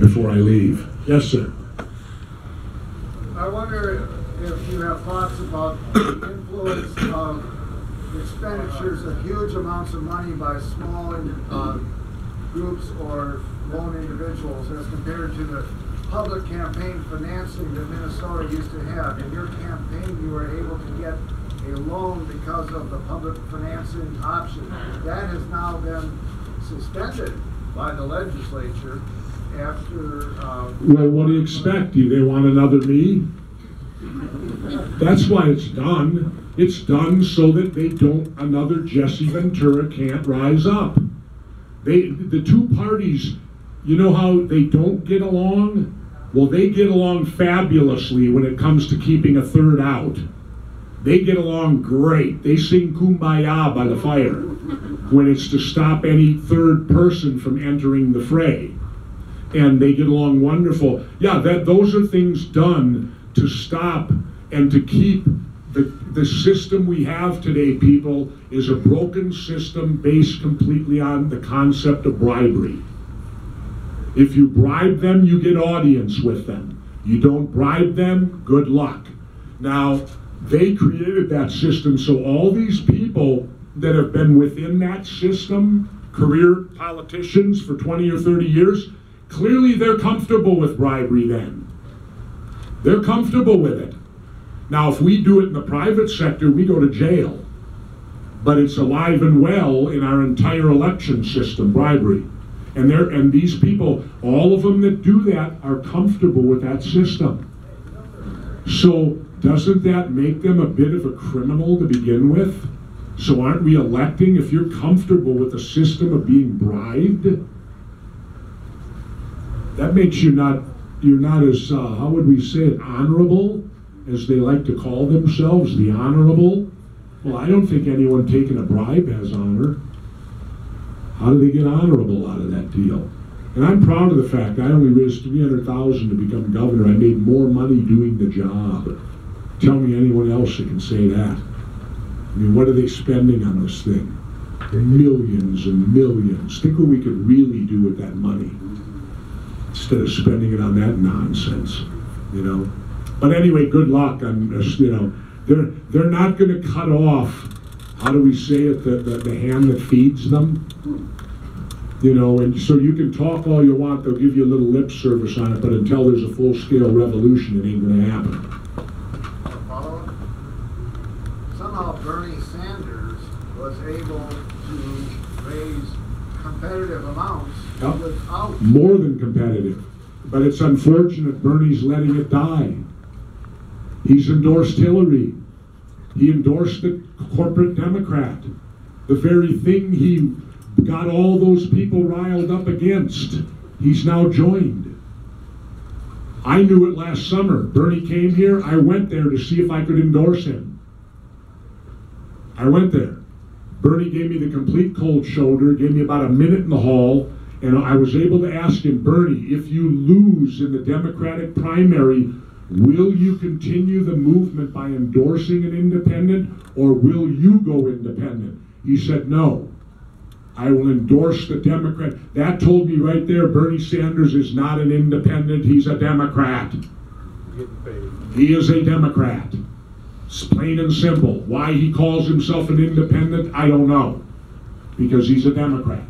before I leave. Yes, sir. I wonder if you have thoughts about the influence of expenditures of huge amounts of money by small groups or lone individuals as compared to the public campaign financing that Minnesota used to have. In your campaign, you were able to get a loan because of the public financing option. That has now been suspended by the legislature after... Well, what do you expect? Do they want another me? That's why it's done. It's done so that another Jesse Ventura can't rise up. The two parties, you know how they don't get along? Well, they get along fabulously when it comes to keeping a third out. They get along great. They sing Kumbaya by the fire when it's to stop any third person from entering the fray. And they get along wonderful. Yeah, those are things done to stop and to keep the system we have today, people, is a broken system based completely on the concept of bribery. If you bribe them, you get audience with them. You don't bribe them, good luck. Now, they created that system, so all these people that have been within that system, career politicians for 20 or 30 years, clearly they're comfortable with bribery then. They're comfortable with it. Now, if we do it in the private sector, we go to jail. But it's alive and well in our entire election system, bribery. And these people, all of them that do that, are comfortable with that system. So doesn't that make them a bit of a criminal to begin with? So aren't we electing if you're comfortable with the system of being bribed? That makes you're not as, how would we say it, honorable, as they like to call themselves, the honorable. Well, I don't think anyone taking a bribe has honor. How do they get honorable out of that deal? And I'm proud of the fact I only raised $300,000 to become governor. I made more money doing the job. Tell me anyone else that can say that. I mean, what are they spending on this thing? Millions and millions. Think what we could really do with that money instead of spending it on that nonsense, you know. But anyway, good luck. You know, they're not going to cut off, how do we say it, the hand that feeds them. You know, and so you can talk all you want, they'll give you a little lip service on it, but until there's a full-scale revolution, it ain't going to happen. Somehow Bernie Sanders was able to raise competitive amounts without... More than competitive. But it's unfortunate Bernie's letting it die. He's endorsed Hillary. He endorsed the corporate Democrat. The very thing he got all those people riled up against, he's now joined. I knew it last summer. Bernie came here. I went there to see if I could endorse him. I went there. Bernie gave me the complete cold shoulder, gave me about a minute in the hall, and I was able to ask him, Bernie, if you lose in the Democratic primary, will you continue the movement by endorsing an independent, or will you go independent? He said, no. I will endorse the Democrat. That told me right there, Bernie Sanders is not an independent, he's a Democrat. He is a Democrat. It's plain and simple. Why he calls himself an independent, I don't know. Because he's a Democrat.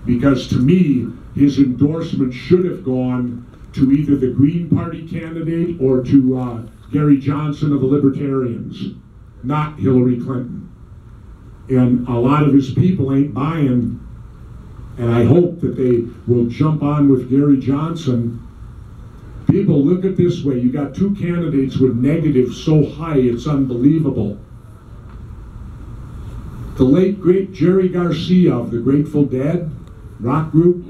Because to me, his endorsement should have gone to either the Green Party candidate or to Gary Johnson of the Libertarians, not Hillary Clinton. And a lot of his people ain't buying, and I hope that they will jump on with Gary Johnson. People, look at this way. You got two candidates with negatives so high, it's unbelievable. The late, great Jerry Garcia of the Grateful Dead rock group,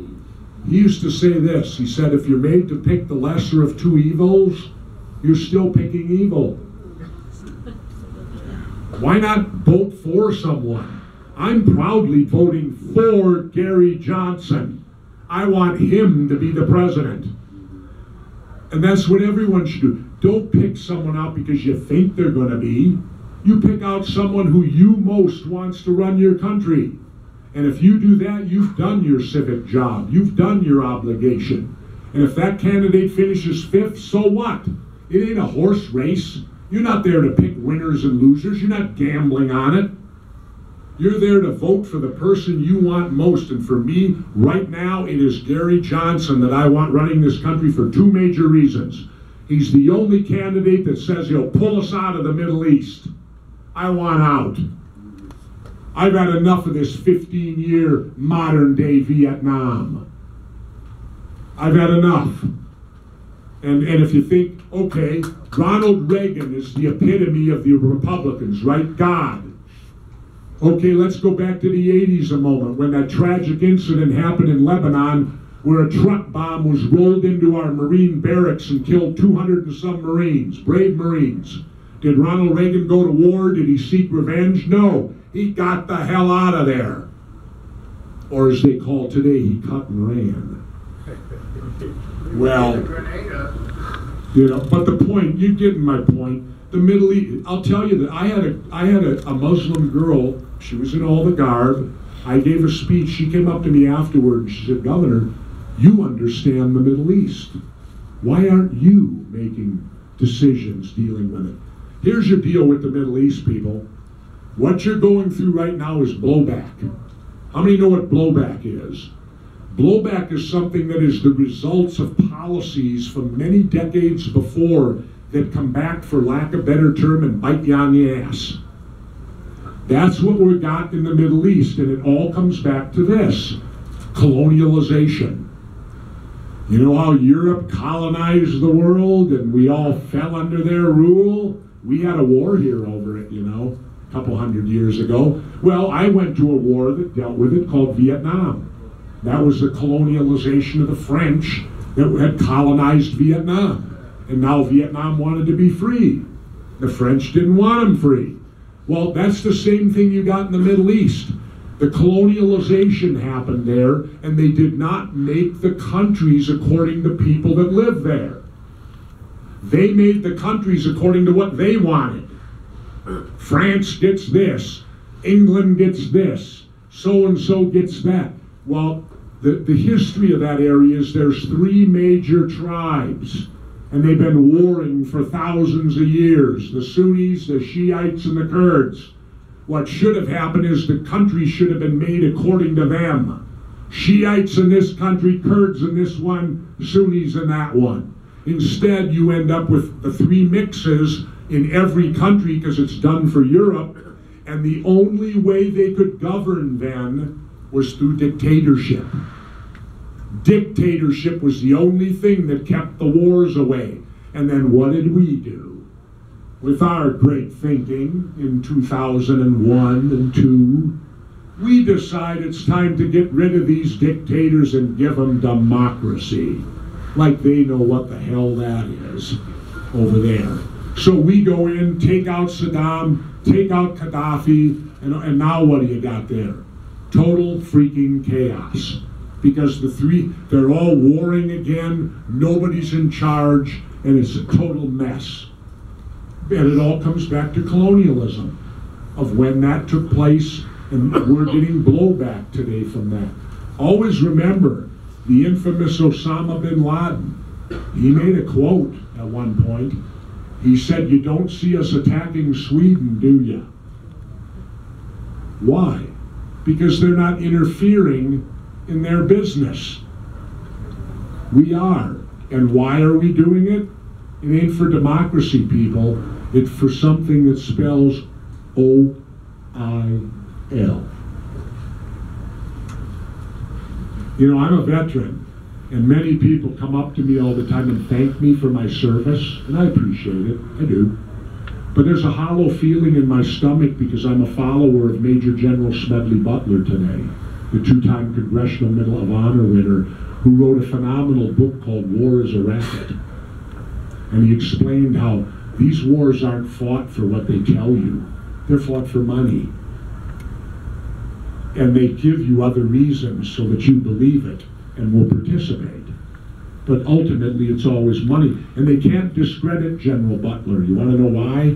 he used to say this. He said, if you're made to pick the lesser of two evils, you're still picking evil. Why not vote for someone? I'm proudly voting for Gary Johnson. I want him to be the president. And that's what everyone should do. Don't pick someone out because you think they're going to be. You pick out someone who you most wants to run your country. And if you do that, you've done your civic job. You've done your obligation. And if that candidate finishes 5th, so what? It ain't a horse race. You're not there to pick winners and losers. You're not gambling on it. You're there to vote for the person you want most. And for me, right now, it is Gary Johnson that I want running this country for 2 major reasons. He's the only candidate that says he'll pull us out of the Middle East. I want out. I've had enough of this 15-year modern-day Vietnam. I've had enough. And if you think, okay, Ronald Reagan is the epitome of the Republicans, right? God. Okay, let's go back to the 80s a moment when that tragic incident happened in Lebanon where a truck bomb was rolled into our Marine barracks and killed 200 and some Marines, brave Marines. Did Ronald Reagan go to war? Did he seek revenge? No. He got the hell out of there. Or as they call today, he cut and ran. Well, you know, but the point, you're getting my point. The Middle East, I'll tell you that I had a Muslim girl, she was in all the garb. I gave a speech, she came up to me afterward and she said, Governor, you understand the Middle East. Why aren't you making decisions dealing with it? Here's your deal with the Middle East, people. What you're going through right now is blowback. How many know what blowback is? Blowback is something that is the results of policies from many decades before that come back, for lack of a better term, and bite you on the ass. That's what we got in the Middle East, and it all comes back to this: colonialization. You know how Europe colonized the world and we all fell under their rule? We had a war here over it, you know, a couple hundred years ago. Well, I went to a war that dealt with it called Vietnam. That was the colonialization of the French that had colonized Vietnam. And now Vietnam wanted to be free. The French didn't want them free. Well, that's the same thing you got in the Middle East. The colonialization happened there, and they did not make the countries according to people that live there. They made the countries according to what they wanted. France gets this, England gets this, so-and-so gets that. Well, the history of that area is there's 3 major tribes, and they've been warring for thousands of years: the Sunnis, the Shiites, and the Kurds. What should have happened is the country should have been made according to them. Shiites in this country, Kurds in this one, Sunnis in that one. Instead, you end up with the 3 mixes in every country because it's done for Europe, and the only way they could govern then was through dictatorship. Dictatorship was the only thing that kept the wars away. And then what did we do? With our great thinking in 2001 and 2, we decide it's time to get rid of these dictators and give them democracy. Like they know what the hell that is over there. So we go in, take out Saddam, take out Gaddafi, and now what do you got there? Total freaking chaos. Because they're all warring again, nobody's in charge, and it's a total mess. And it all comes back to colonialism, of when that took place, and we're getting blowback today from that. Always remember the infamous Osama bin Laden. He made a quote at one point. He said, "You don't see us attacking Sweden, do you?" Why? Because they're not interfering in their business. We are. And why are we doing it? It ain't for democracy, people. It's for something that spells O-I-L. You know, I'm a veteran, and many people come up to me all the time and thank me for my service, and I appreciate it, I do. But there's a hollow feeling in my stomach because I'm a follower of Major General Smedley Butler today, the 2-time Congressional Medal of Honor winner, who wrote a phenomenal book called War is a Racket. And he explained how these wars aren't fought for what they tell you. They're fought for money. And they give you other reasons so that you believe it and will participate. But ultimately, it's always money. And they can't discredit General Butler. You want to know why?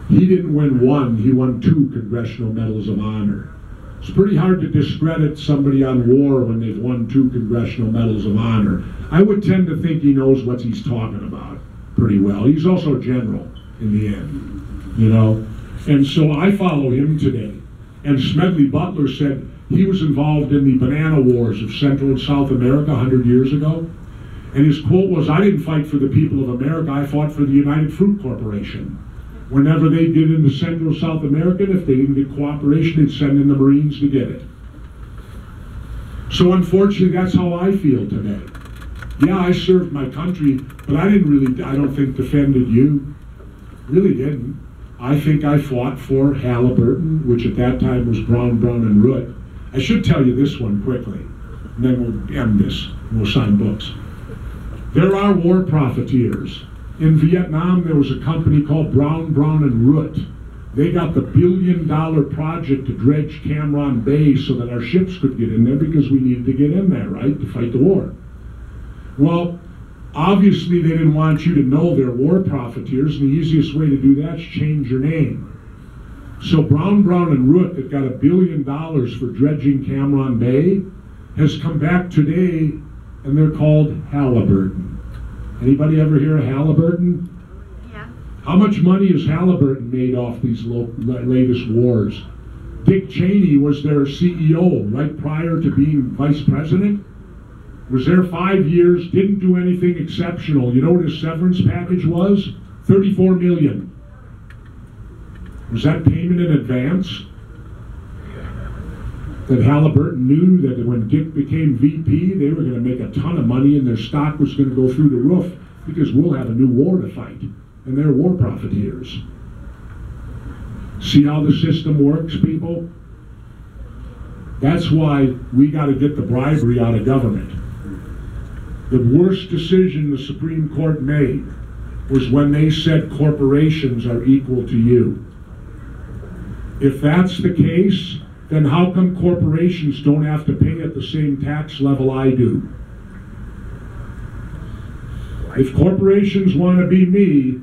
He didn't win 1, he won 2 Congressional Medals of Honor. It's pretty hard to discredit somebody on war when they've won 2 Congressional Medals of Honor. I would tend to think he knows what he's talking about pretty well. He's also a general in the end, you know. And so I follow him today. And Smedley Butler said he was involved in the banana wars of Central and South America 100 years ago. And his quote was, "I didn't fight for the people of America, I fought for the United Fruit Corporation. Whenever they did into Central and South America, if they didn't get cooperation, they'd send in the Marines to get it." So unfortunately, that's how I feel today. Yeah, I served my country, but I don't think defended you. Really didn't. I think I fought for Halliburton, which at that time was Brown, and Root. I should tell you this one quickly, and then we'll end this, and we'll sign books. There are war profiteers. In Vietnam, there was a company called Brown, and Root. They got the billion-dollar project to dredge Cam Ranh Bay so that our ships could get in there because we needed to get in there, right, to fight the war. Well, obviously they didn't want you to know they're war profiteers, and the easiest way to do that is change your name. So Brown, and Root, that got $1 billion for dredging Cam Ranh Bay, has come back today, and they're called Halliburton. Anybody ever hear of Halliburton? Yeah. How much money has Halliburton made off these latest wars? Dick Cheney was their CEO right prior to being vice president. Was there 5 years, didn't do anything exceptional. You know what his severance package was? $34 million. Was that payment in advance? That Halliburton knew that when Dick became VP, they were going to make a ton of money and their stock was going to go through the roof because we'll have a new war to fight. And they're war profiteers. See how the system works, people? That's why we got to get the bribery out of government. The worst decision the Supreme Court made was when they said corporations are equal to you. If that's the case, then how come corporations don't have to pay at the same tax level I do? If corporations want to be me,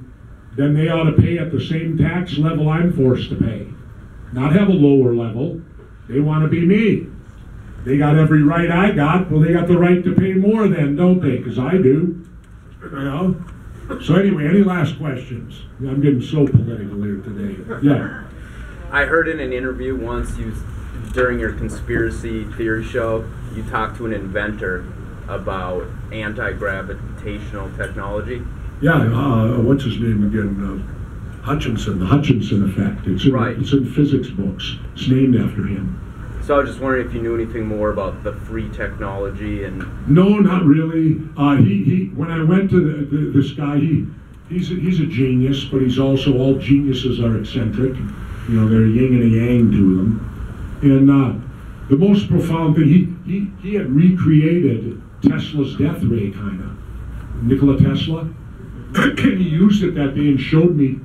then they ought to pay at the same tax level I'm forced to pay. Not have a lower level. They want to be me. They got every right I got. Well, they got the right to pay more then, don't they? Because I do. You know? So anyway, any last questions? I'm getting so political here today. Yeah. I heard in an interview once during your conspiracy theory show, you talked to an inventor about anti-gravitational technology. Yeah, what's his name again? Hutchinson, the Hutchinson effect. It's in physics books. It's named after him. So I was just wondering if you knew anything more about the free technology and... No, not really. When I went to this guy, he's a genius, but he's also, all geniuses are eccentric. You know, they're yin and a yang to them. And the most profound thing, he had recreated Tesla's death ray, kind of. Nikola Tesla. And he used it that day and showed me.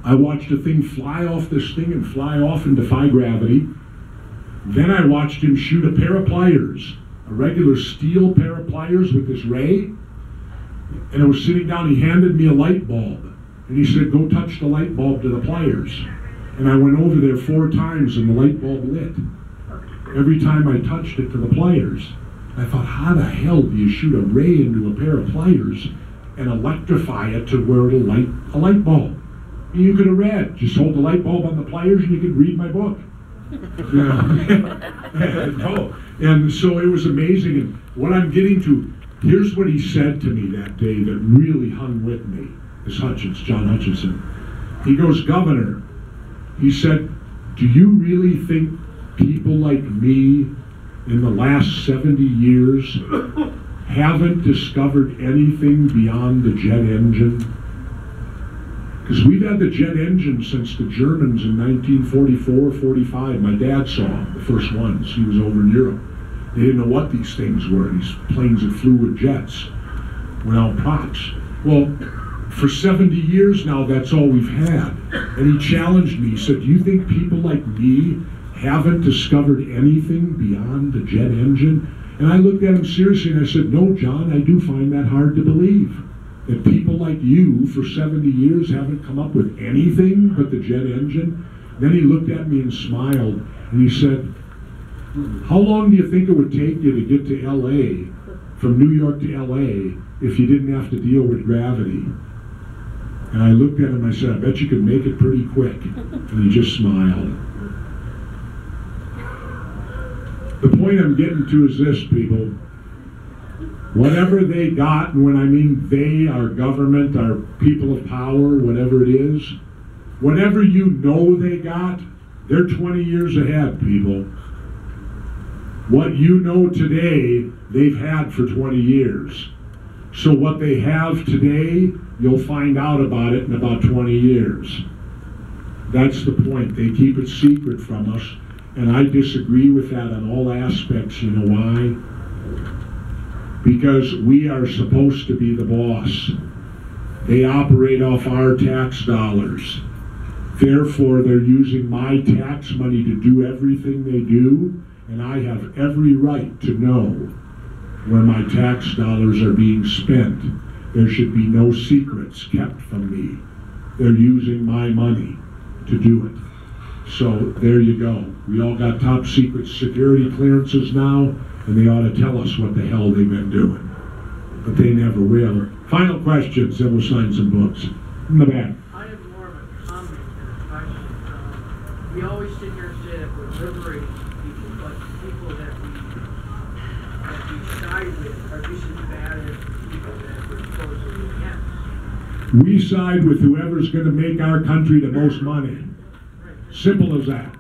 I watched a thing fly off this thing and fly off and defy gravity. Then I watched him shoot a pair of pliers, a regular steel pair of pliers with this ray. And I was sitting down, he handed me a light bulb. And he said, go touch the light bulb to the pliers. And I went over there 4 times and the light bulb lit. Every time I touched it to the pliers. I thought, how the hell do you shoot a ray into a pair of pliers and electrify it to where it'll light a light bulb? And you could have read, just hold the light bulb on the pliers and you could read my book. You know? No. And so it was amazing. And what I'm getting to, here's what he said to me that day that really hung with me. This John Hutchinson. He goes, Governor, he said, do you really think people like me in the last 70 years haven't discovered anything beyond the jet engine? Because we've had the jet engine since the Germans in 1944-45. My dad saw the first ones. He was over in Europe. They didn't know what these things were, these planes that flew with jets without props. Well, for 70 years now, that's all we've had. And he challenged me. He said, do you think people like me haven't discovered anything beyond the jet engine? And I looked at him seriously and I said, no, John, I do find that hard to believe. That people like you for 70 years haven't come up with anything but the jet engine. Then he looked at me and smiled and he said, how long do you think it would take you to get to LA from New York to LA if you didn't have to deal with gravity? And I looked at him and I said, I bet you could make it pretty quick. And he just smiled. The point I'm getting to is this, people. Whatever they got, and when I mean they, our government, our people of power, whatever it is, whatever you know they got, they're 20 years ahead, people. What you know today, they've had for 20 years. So what they have today, you'll find out about it in about 20 years. That's the point. They keep it secret from us, and I disagree with that on all aspects. You know why? Because we are supposed to be the boss. They operate off our tax dollars. Therefore, they're using my tax money to do everything they do, and I have every right to know where my tax dollars are being spent. There should be no secrets kept from me. They're using my money to do it. So there you go. We all got top secret security clearances now, and they ought to tell us what the hell they've been doing. But they never will. Final questions, then we'll sign some books. In the back. I have more of a comment than a question. We always sit here and say that we're liberating people, but the people that we side with are just as bad as the people that we're supposedly against. We side with whoever's going to make our country the most money. Simple as that.